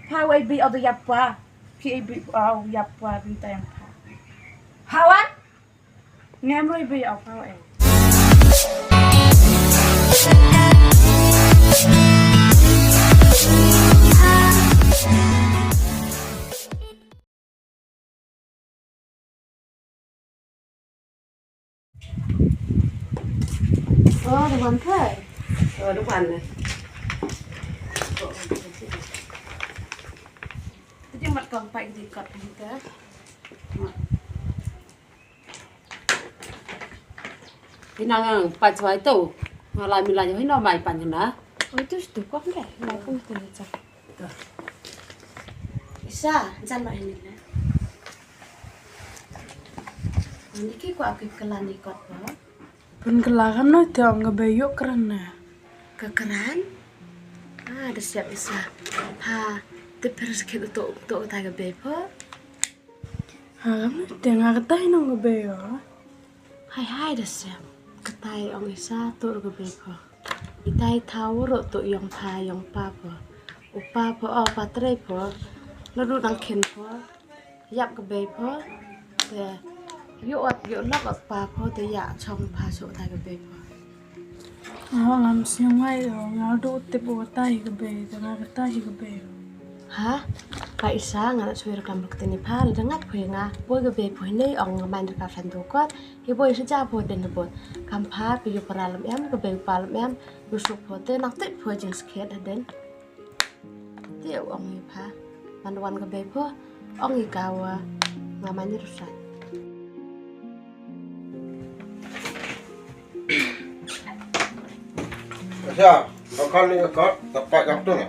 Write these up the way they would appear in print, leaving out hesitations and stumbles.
How I be other yapwa? Ki be yapwa bin tayang pa. Hawan? Ngam roi be of how I. Đúng không thế? Đúng rồi. Jadi mat kang pa di kat kita. Thì nàng phải xoay tủ mà lại mình làm cho nó màyปั่นอยู่นะ Oh itu sudah kok enggak? Lah aku mesti baca. Bisa, jangan main ini lah. Ini ki ku aku kelan ikut ba. Penggelakan no tiang ngebayuk karena Kekeran? Ah, ada siap bisa. Ha, terus kita untuk taga bebo. halam no tiang ngatay no ngebayuk. Hai ada siap. Ketai ong isa tu ke bebo. Itai tahu ro tu yang pa po. Upa po patre po. Lalu nang ken po. Yap ke bebo. Te yuk lak pa po te ya chong pa so taga bebo. Ngam siangay ngadu tipu tay kebayuk, ngatay kebayuk. Hả? Vậy sao ngã suy được làm được tình hình phá là ngắt phơi ngà bôi cái bề phơi này ông mang được cả phần đồ quát cái bôi sẽ ra phơi đến được cam phá bây giờ para làm em cái bề para làm em bôi sụp phơi tới nắp tích phơi chừng skate đến tiêu ông như phá ban đầu cái bề phơi ông như cao ngà mang được sạch Siya, kalau ni ikut tepat yang tu ni.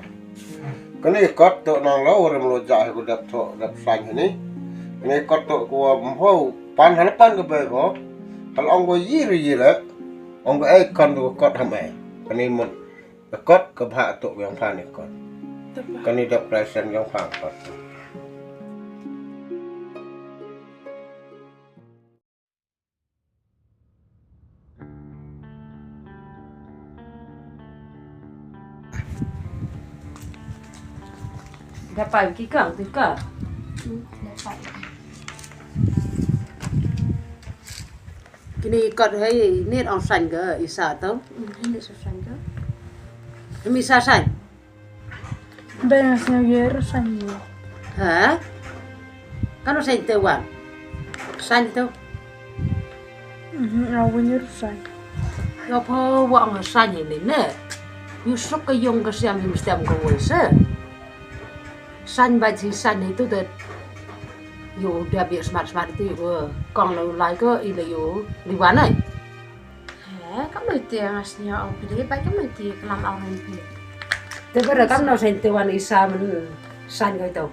Kini ikut tu nang lau orang melojak aku dapat sang ni. Kini ikut tu gua mahu pan halapan ke bego. Kalau orang gua yiri le, orang gua ikut tu ikut hamai. Kini mun ikut ke bahak tu yang pan ikut. Kini dapat present yang pan ikut. Dapat kikang tu ke? dapat Kini ikut hay net on sang ke isa tau. ini susah ke Demi sa sang. Benas ngebayuk sanyo. Hả? Kan no sang tewan. Sang tu. Awin rusan. Yo po wa ang sang ni ne. Yusuk ke yung ke siam mesti am ko wese. Sang baji sang itu tu yo dia biar smart itu yo kong lo lai ke ile yo liwan ai. hả các người tiền asnya ông pilih baik các người tiền làm ông pilih Te ber kam no sang tewan isa men sang ke tu.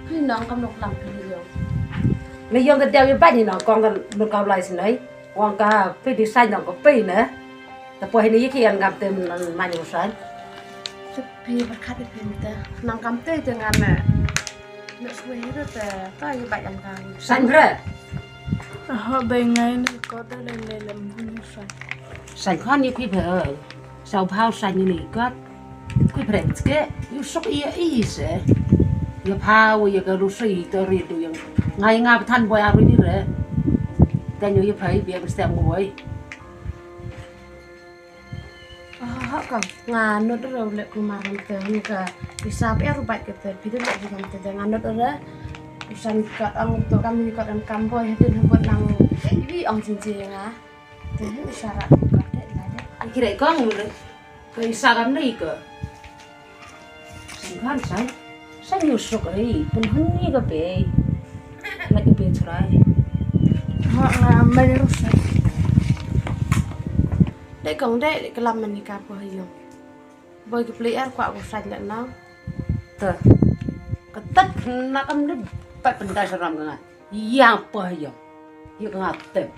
khi nong kam nok làm pilih yo Le yung ke dia yo ba ni no kong kan men kau lai sin ai. Wang ka pi di sang no ko pi ne. Ta po ni ki an ngam tem man yo sang. Sepi berkat di pintu, nang kamte dengan nak suai itu teh, kau yang baik yang kau. Sang bre. Aha bengai ni ko da le lembun rusan. Sang khan ni pi phe. Sau phao sang ni ko. Ku phe ke yu sok i se. Yo phao yo ka ru si to ri tu yang ngai nga than boy a ri ni re. Ta nyu yo phai bia stem ngoi. Ah, kau nganut dah oleh kemarin teh, ni ke bisa apa rubat kita, pilih nak juga kita nganut dah. Usan kat ang untuk kami kat ang kamboy hati buat nang ini ang cincin ah. Teh isyarat kat dek lah dek. Kira kong ke isa kam ni ke. Sang khan sang yu sok ai pun hun ni ka pe. La ke pe churai. Ha ngamai rusan. Dek kong dek ke lam menikah apa yang. Boy ke player kuat aku saja nang. Te. Ketat nak kam ni pat pendai seram ka. Yang apa yo. Yo ka te.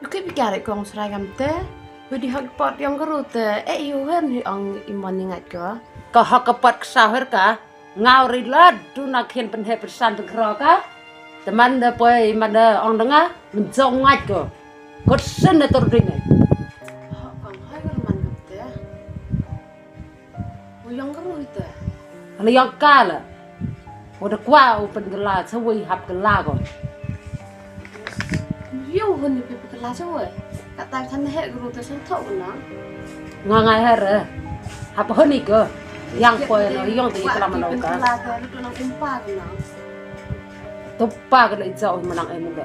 Oke bicara kong seragam teh, budi hak pot yang kerut teh, yuhan ang iman ingat ke. Ka hak ka pat sahur ka. Ngau ri la du nak khen pen he persan te kro ka. Teman de poi man de ong denga menjong ngat ko. Ko sen de tor ding. Kong hai kerman teh. Yang kerut teh. เลยยังกล้าเลยวันกว่าเป็นกะลาช่วยหับกะลาก่อน ยูคนอยู่เป็นกะลาช่วยกะตายท่านให้กรูตัวฉันเท่ากันนะ งาไงฮะเรอหับเฮนี่ก็ยังปล่อยเรายังตีกะลามันเอา เป็น กั กะ น ลาแต่ลูกน้องเป็นป้ากันนะ ตุ๊บป้าก็เลยเจ้ามันนั่งเอ็มก็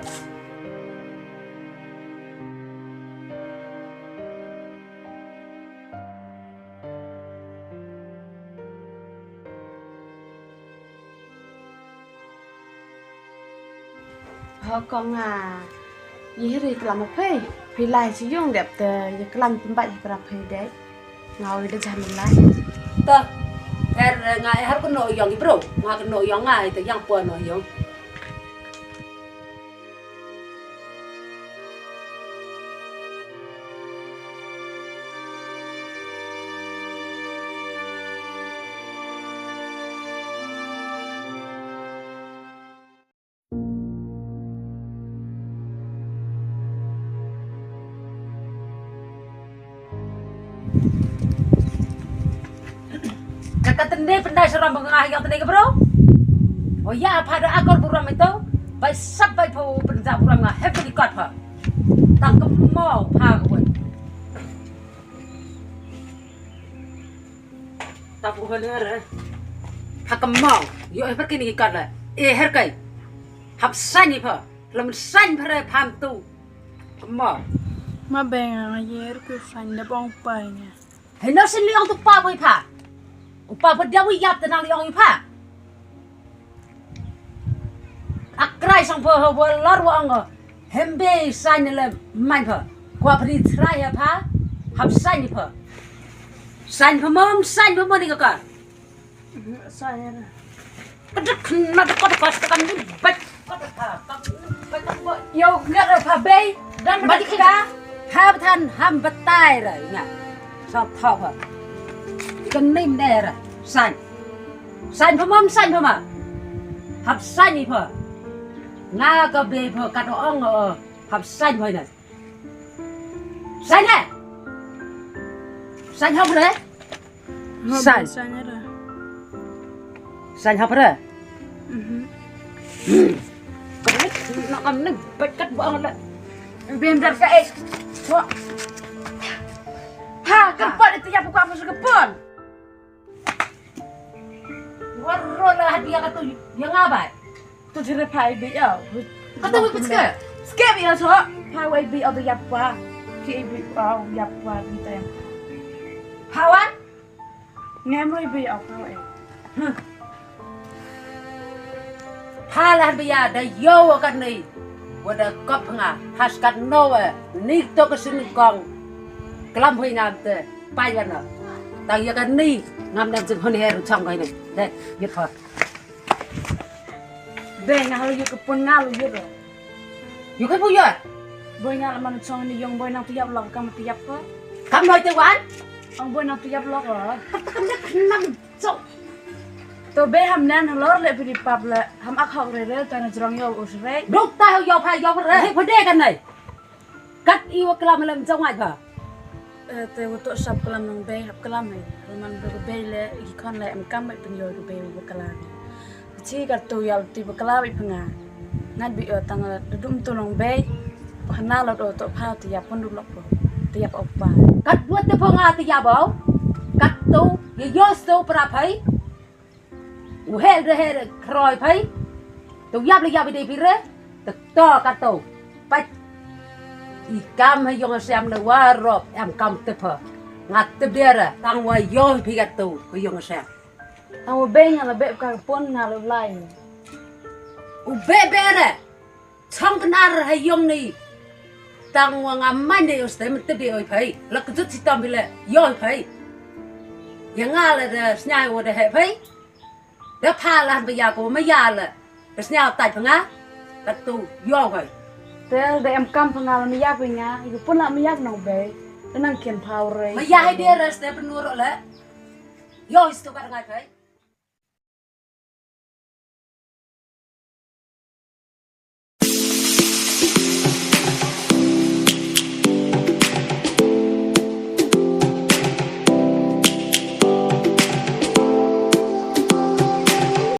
พอกองยี่รีกลับมาเพ่พี่ลายชิยุ่งเด็บแต่ยังกลับเป็นใบกลับเพ่ได้เงาได้จำมันไร เตอไงฮะก็หน่อยยังกี่โปรมาก็หน่อยยังไงแต่ยังปล่อยหน่อยยังกตันเดเป็นได้สรำบางไงยังตันเดกับเราโอ้ยาพาดอากรบุรามituไปซับไปพูเป็นจ่าบุรามงาเฮปปี้กอดพะตั้งกหม้อพากันตั้งพูกันเลยพากหม้อยเฮปปี้นี่กอดเลยเฮร์ไกหับสันนี่พะลำสันพะเลยพามตูกหม้อ มาแบ่งอะไรเยอะคือฟันเดบองไปเนี่ย เห็นแล้วสิเลี้ยงตุกป้าไปพะอุปาพเดียวยับแต่นางเลี้ยงอีพะอักไรสังเพอหัวลอดวังเฮมเบย์สันนี่เลยมันพะกว่าพริตรายพะหับสันนี่พะสันพะมอมสันพะมอนี่ก็กัน ใช่เลย ก็จะขึ้นมาตะกอดกันนี่ไปก็จะพาก็ไปก็โยกเงี้ยพะเบย์ดันบัดกี้ห้ามทันห้ามบัดตายเลยเนี่ยชอบท่อพะกันนิ่มแน่เลยสันพะมอมสันพะมาหับสันนี่พะงาก็เบย์พะกัดอ่องหับสันพะเนี่ยสันเนี่ยสันหับเลยสัน ใช่เลย สันหับเลยก็นิ่มไปกัดบ้องเลย เบียมจัดกับเอ็กชัวฮ่ากันปอนitu ya bukan masuk ke pon warro lah dia kata yang apa tu cerita pai bi au kata apa sikit skip ya so pai wai bi au tu ya pa ki bi au ya pa bi ta yang hawan ngam roi bi au pa ai halah biya da yo kan ni wada kop nga haskat no ni to ke sini kong kelam hui nam te pai ban na tang ya kan ni ngam nam jin honi heru chong kai ni de yit pha be ngalo yu ke pon ngalo yu ro yu kai pu ya boy ngalo man chong ni yong boy nang tu yap lok kam tu yap ko kam noi te wan ông boy nang tu yap lok ro nam chong to be ham nan halor le pri pap le ham ak hok re le ta na jrong yo us re duk ta yo pha re he phode kan nei kat iwa kelam lam chong ai pha te untuk sab kelam nang be hab kelam ai man be be le iki kon le am kam mai pen yo be be kelam chi ka tu yal ti be kelam ai phanga nan bi tang dum tu nang be hana lo do to pha ti ya pon du lok ti ya op pa kat duat te phanga ti ya bo kat tu ye yo sto pra phai u he kroi phai tu yap le yap đi pi re te to kat tu pa i kam hay yo xem le wa rop am kam te pha ngat te bera tang wa yo pi kat tu ko yo xem ang be nya la be ka pon na lo lai u be bera chong knar hay yo ni tang wa ngam man de yo ste te be oi phai la ku ti tam bi le yo phai yang nga le de snyai wo de he phai de pha lan ba ya ko ma ya le de snyai tai phanga kat tu yo phai te de am kam phanga mi ya pe nya iku pon la mi ya nang be te nang kien phau re ma ya hai dia res te penuru le yo isto ka ngai phai